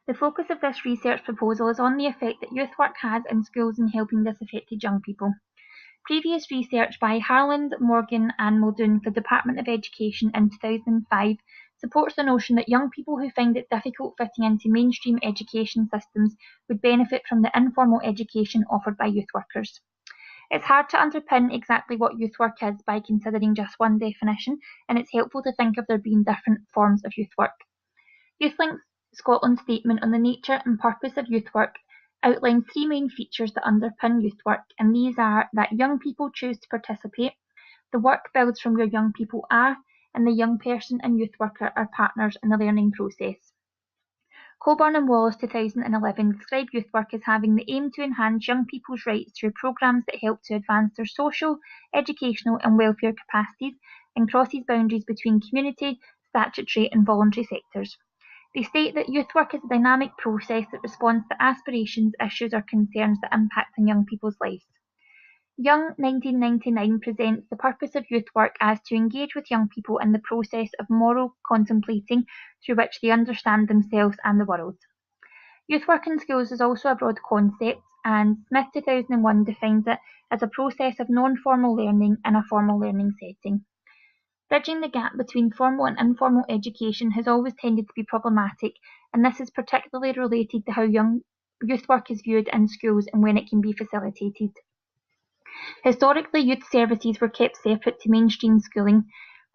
The focus of this research proposal is on the effect that youth work has in schools in helping disaffected young people. Previous research by Harland, Morgan and Muldoon for the Department of Education in 2005 supports the notion that young people who find it difficult fitting into mainstream education systems would benefit from the informal education offered by youth workers. It's hard to underpin exactly what youth work is by considering just one definition, and it's helpful to think of there being different forms of youth work. YouthLink Scotland's statement on the nature and purpose of youth work outlines three main features that underpin youth work, and these are that young people choose to participate, the work builds from where young people are, and the young person and youth worker are partners in the learning process. Coburn and Wallace 2011 describe youth work as having the aim to enhance young people's rights through programmes that help to advance their social, educational and welfare capacities and crosses boundaries between community, statutory and voluntary sectors. They state that youth work is a dynamic process that responds to aspirations, issues or concerns that impact on young people's lives. Young 1999 presents the purpose of youth work as to engage with young people in the process of moral contemplating through which they understand themselves and the world. Youth work in schools is also a broad concept, and Smith 2001 defines it as a process of non-formal learning in a formal learning setting. Bridging the gap between formal and informal education has always tended to be problematic, and this is particularly related to how youth work is viewed in schools and when it can be facilitated. Historically, youth services were kept separate to mainstream schooling.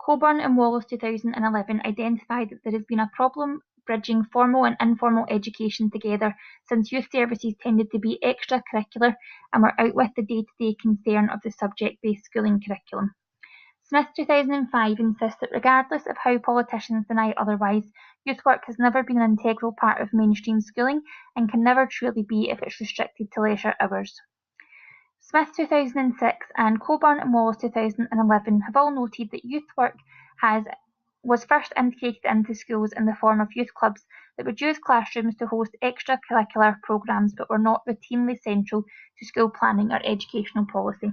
Coburn and Wallace 2011 identified that there has been a problem bridging formal and informal education together, since youth services tended to be extracurricular and were out with the day-to-day concern of the subject-based schooling curriculum. Smith 2005 insists that regardless of how politicians deny otherwise, youth work has never been an integral part of mainstream schooling and can never truly be if it's restricted to leisure hours. Smith 2006 and Coburn and Wallace 2011 have all noted that youth work was first integrated into schools in the form of youth clubs that would use classrooms to host extracurricular programmes but were not routinely central to school planning or educational policy.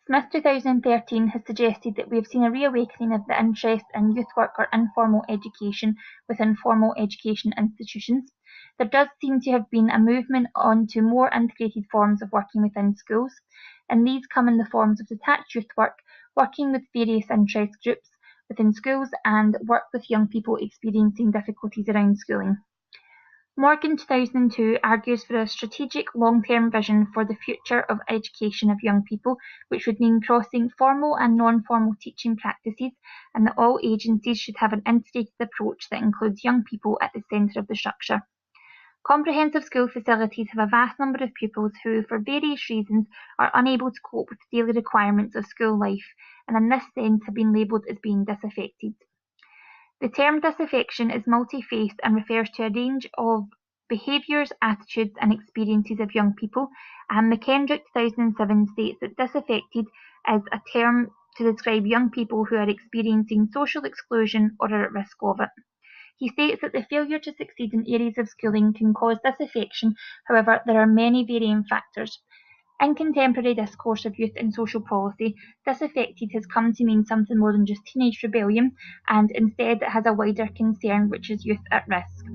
Smith 2013 has suggested that we have seen a reawakening of the interest in youth work or informal education within formal education institutions. There does seem to have been a movement on to more integrated forms of working within schools, and these come in the forms of detached youth work, working with various interest groups within schools, and work with young people experiencing difficulties around schooling. Morgan 2002 argues for a strategic long-term vision for the future of education of young people, which would mean crossing formal and non-formal teaching practices, and that all agencies should have an integrated approach that includes young people at the centre of the structure. Comprehensive school facilities have a vast number of pupils who, for various reasons, are unable to cope with the daily requirements of school life, and in this sense have been labelled as being disaffected. The term disaffection is multi-faced and refers to a range of behaviours, attitudes and experiences of young people, and McKendrick 2007 states that disaffected is a term to describe young people who are experiencing social exclusion or are at risk of it. He states that the failure to succeed in areas of schooling can cause disaffection. However, there are many varying factors. In contemporary discourse of youth and social policy, disaffected has come to mean something more than just teenage rebellion, and instead it has a wider concern, which is youth at risk.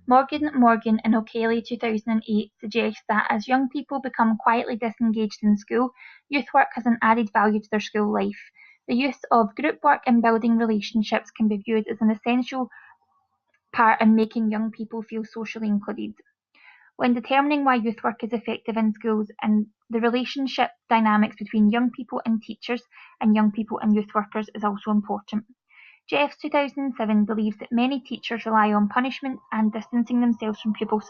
Morgan and O'Kelly 2008 suggests that as young people become quietly disengaged in school, youth work has an added value to their school life. The use of group work and building relationships can be viewed as an essential part in making young people feel socially included. When determining why youth work is effective in schools, and the relationship dynamics between young people and teachers and young people and youth workers is also important. Jeffs 2007 believes that many teachers rely on punishment and distancing themselves from pupils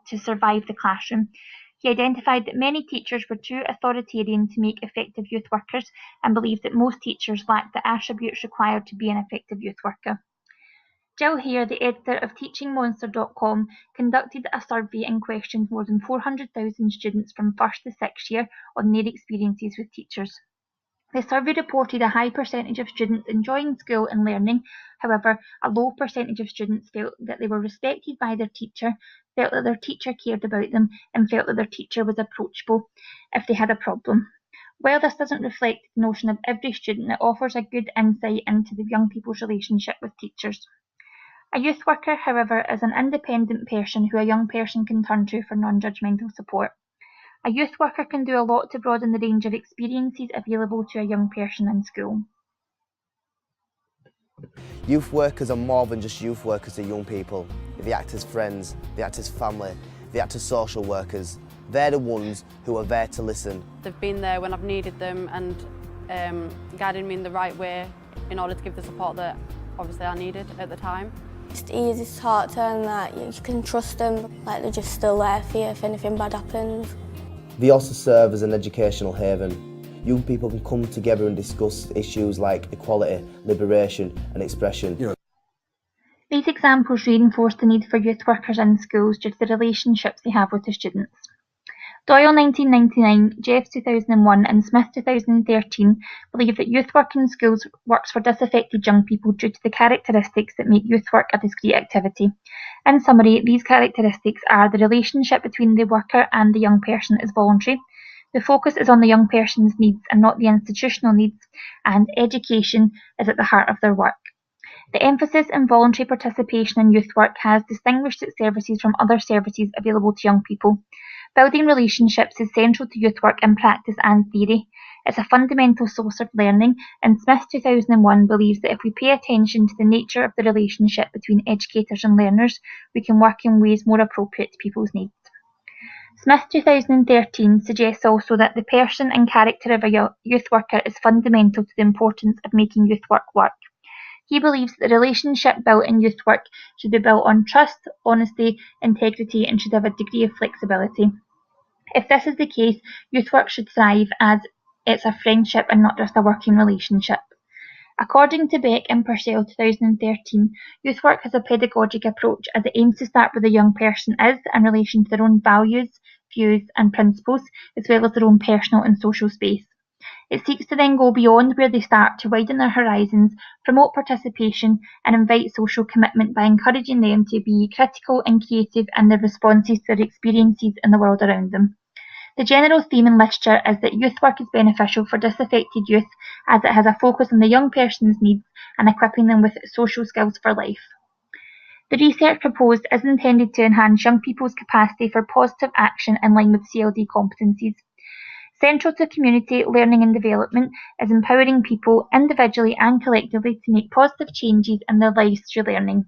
to survive the classroom. He identified that many teachers were too authoritarian to make effective youth workers and believed that most teachers lacked the attributes required to be an effective youth worker. Jill Hare, the editor of TeachingMonster.com, conducted a survey and questioned more than 400,000 students from 1st to 6th year on their experiences with teachers. The survey reported a high percentage of students enjoying school and learning. However, a low percentage of students felt that they were respected by their teacher, felt that their teacher cared about them, and felt that their teacher was approachable if they had a problem. While this doesn't reflect the notion of every student, it offers a good insight into the young people's relationship with teachers. A youth worker, however, is an independent person who a young person can turn to for non-judgmental support. A youth worker can do a lot to broaden the range of experiences available to a young person in school. Youth workers are more than just youth workers to young people. They act as friends, they act as family, they act as social workers. They're the ones who are there to listen. They've been there when I've needed them and guided me in the right way in order to give the support that obviously I needed at the time. It's easy to talk to them, that you can trust them, like they're just still there for you if anything bad happens. They also serve as an educational haven. Young people can come together and discuss issues like equality, liberation and expression. These examples reinforce the need for youth workers in schools due to the relationships they have with the students. Doyle 1999, Jeff 2001 and Smith 2013 believe that youth work in schools works for disaffected young people due to the characteristics that make youth work a discrete activity. In summary, these characteristics are the relationship between the worker and the young person is voluntary, the focus is on the young person's needs and not the institutional needs, and education is at the heart of their work. The emphasis in voluntary participation in youth work has distinguished its services from other services available to young people. Building relationships is central to youth work in practice and theory. It's a fundamental source of learning, and Smith 2001 believes that if we pay attention to the nature of the relationship between educators and learners, we can work in ways more appropriate to people's needs. Smith 2013 suggests also that the person and character of a youth worker is fundamental to the importance of making youth work work. He believes that the relationship built in youth work should be built on trust, honesty, integrity, and should have a degree of flexibility. If this is the case, youth work should thrive as it's a friendship and not just a working relationship. According to Beck and Purcell 2013, youth work has a pedagogic approach as it aims to start where the young person is in relation to their own values, views and principles, as well as their own personal and social space. It seeks to then go beyond where they start to widen their horizons, promote participation and invite social commitment by encouraging them to be critical and creative in their responses to their experiences in the world around them. The general theme in literature is that youth work is beneficial for disaffected youth as it has a focus on the young person's needs and equipping them with social skills for life. The research proposed is intended to enhance young people's capacity for positive action in line with CLD competencies. Central to community learning and development is empowering people individually and collectively to make positive changes in their lives through learning.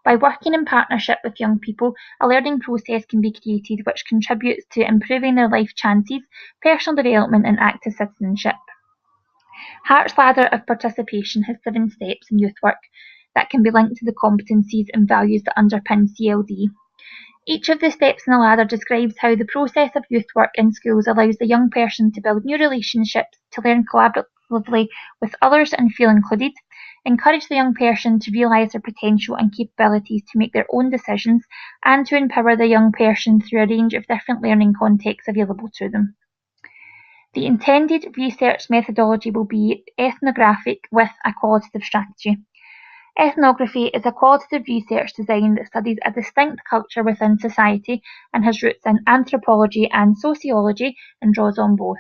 By working in partnership with young people, a learning process can be created which contributes to improving their life chances, personal development and active citizenship. Hart's ladder of participation has 7 steps in youth work that can be linked to the competencies and values that underpin CLD. Each of the steps in the ladder describes how the process of youth work in schools allows the young person to build new relationships, to learn collaboratively with others and feel included, encourage the young person to realise their potential and capabilities to make their own decisions, and to empower the young person through a range of different learning contexts available to them. The intended research methodology will be ethnographic with a qualitative strategy. Ethnography is a qualitative research design that studies a distinct culture within society and has roots in anthropology and sociology and draws on both.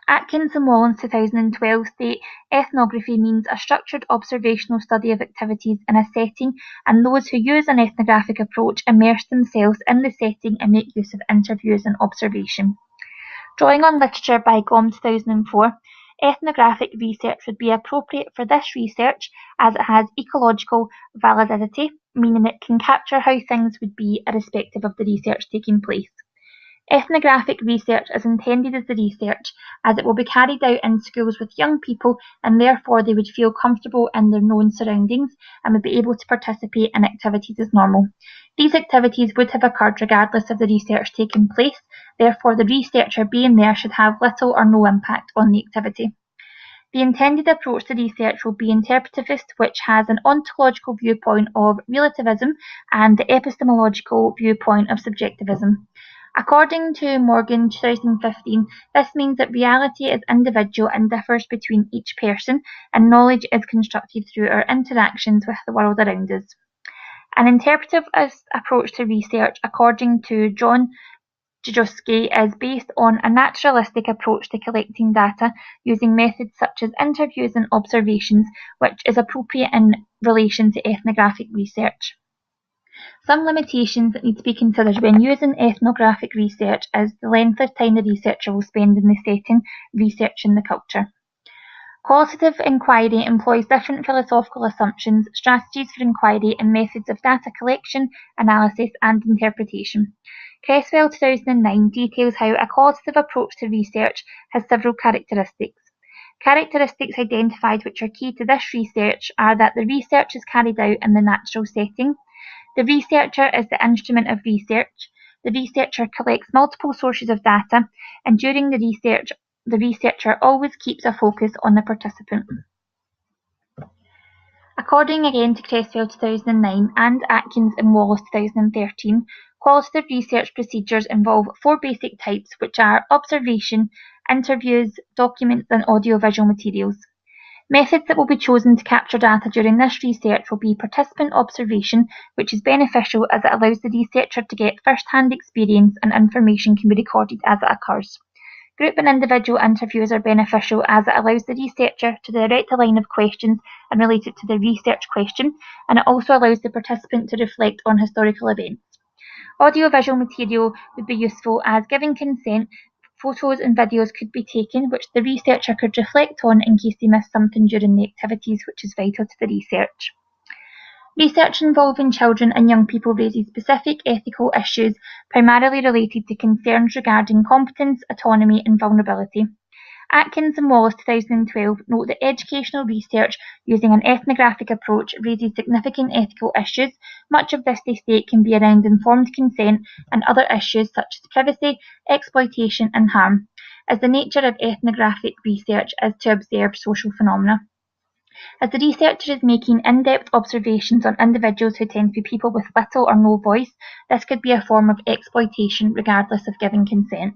Atkins and Wallens 2012 state ethnography means a structured observational study of activities in a setting, and those who use an ethnographic approach immerse themselves in the setting and make use of interviews and observation. Drawing on literature by Gom 2004, ethnographic research would be appropriate for this research as it has ecological validity, meaning it can capture how things would be irrespective of the research taking place. Ethnographic research is intended as the research as it will be carried out in schools with young people and therefore they would feel comfortable in their known surroundings and would be able to participate in activities as normal. These activities would have occurred regardless of the research taking place, therefore the researcher being there should have little or no impact on the activity. The intended approach to research will be interpretivist, which has an ontological viewpoint of relativism and the epistemological viewpoint of subjectivism. According to Morgan 2015, this means that reality is individual and differs between each person, and knowledge is constructed through our interactions with the world around us. An interpretivist approach to research, according to John Jajewski is based on a naturalistic approach to collecting data using methods such as interviews and observations, which is appropriate in relation to ethnographic research. Some limitations that need to be considered when using ethnographic research is the length of time the researcher will spend in the setting, researching the culture. Qualitative inquiry employs different philosophical assumptions, strategies for inquiry, and methods of data collection, analysis, and interpretation. Cresswell 2009 details how a qualitative approach to research has several characteristics. Characteristics identified which are key to this research are that the research is carried out in the natural setting. The researcher is the instrument of research. The researcher collects multiple sources of data, and during the research, the researcher always keeps a focus on the participant. According again to Cresswell 2009 and Atkins and Wallace 2013, qualitative research procedures involve 4 basic types, which are observation, interviews, documents, and audiovisual materials. Methods that will be chosen to capture data during this research will be participant observation, which is beneficial as it allows the researcher to get first-hand experience and information can be recorded as it occurs. Group and individual interviews are beneficial as it allows the researcher to direct a line of questions and relate it to the research question, and it also allows the participant to reflect on historical events. Audiovisual material would be useful as, giving consent, photos and videos could be taken which the researcher could reflect on in case they missed something during the activities, which is vital to the research. Research involving children and young people raises specific ethical issues primarily related to concerns regarding competence, autonomy and vulnerability. Atkins and Wallace 2012 note that educational research using an ethnographic approach raises significant ethical issues. Much of this, they state, can be around informed consent and other issues such as privacy, exploitation and harm, as the nature of ethnographic research is to observe social phenomena. As the researcher is making in-depth observations on individuals who tend to be people with little or no voice, this could be a form of exploitation regardless of giving consent.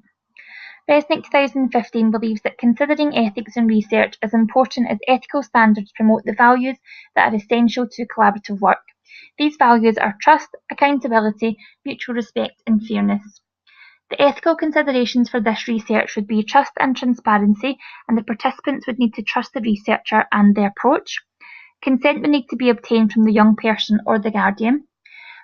Resnick 2015 believes that considering ethics in research as important as ethical standards promote the values that are essential to collaborative work. These values are trust, accountability, mutual respect and fairness. The ethical considerations for this research would be trust and transparency, and the participants would need to trust the researcher and the approach. Consent would need to be obtained from the young person or the guardian.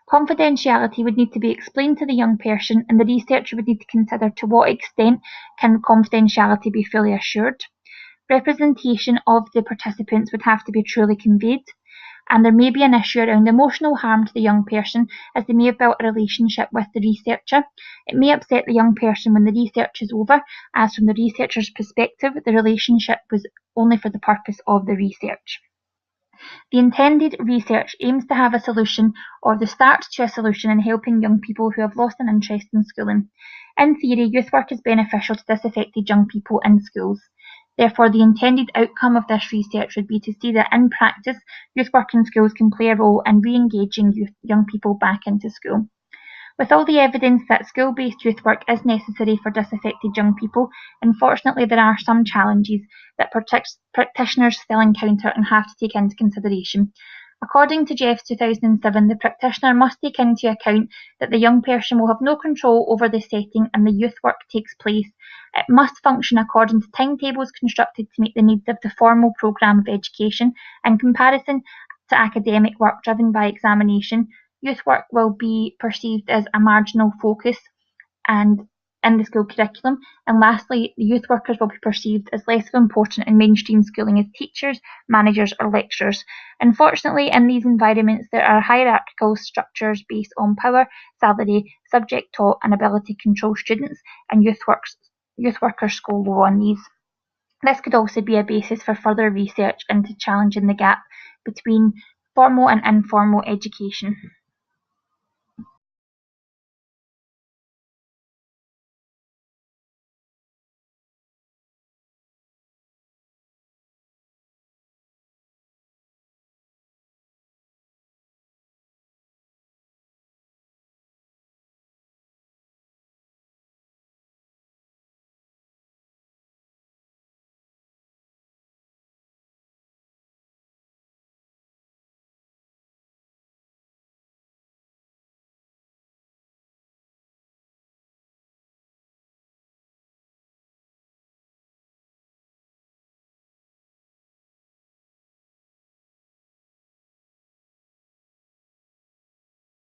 Confidentiality would need to be explained to the young person, and the researcher would need to consider to what extent can confidentiality be fully assured. Representation of the participants would have to be truly conveyed, and there may be an issue around emotional harm to the young person as they may have built a relationship with the researcher. It may upset the young person when the research is over, as from the researcher's perspective, the relationship was only for the purpose of the research. The intended research aims to have a solution or the start to a solution in helping young people who have lost an interest in schooling. In theory, youth work is beneficial to disaffected young people in schools. Therefore, the intended outcome of this research would be to see that in practice, youth work in schools can play a role in re-engaging young people back into school. With all the evidence that school-based youth work is necessary for disaffected young people, unfortunately there are some challenges that practitioners still encounter and have to take into consideration. According to Jeffs 2007, the practitioner must take into account that the young person will have no control over the setting and the youth work takes place. It must function according to timetables constructed to meet the needs of the formal programme of education. In comparison to academic work driven by examination, youth work will be perceived as a marginal focus and in the school curriculum. And lastly, the youth workers will be perceived as less important in mainstream schooling as teachers, managers or lecturers. Unfortunately, in these environments there are hierarchical structures based on power, salary, subject taught and ability to control students, and youth workers score low on these. This could also be a basis for further research into challenging the gap between formal and informal education.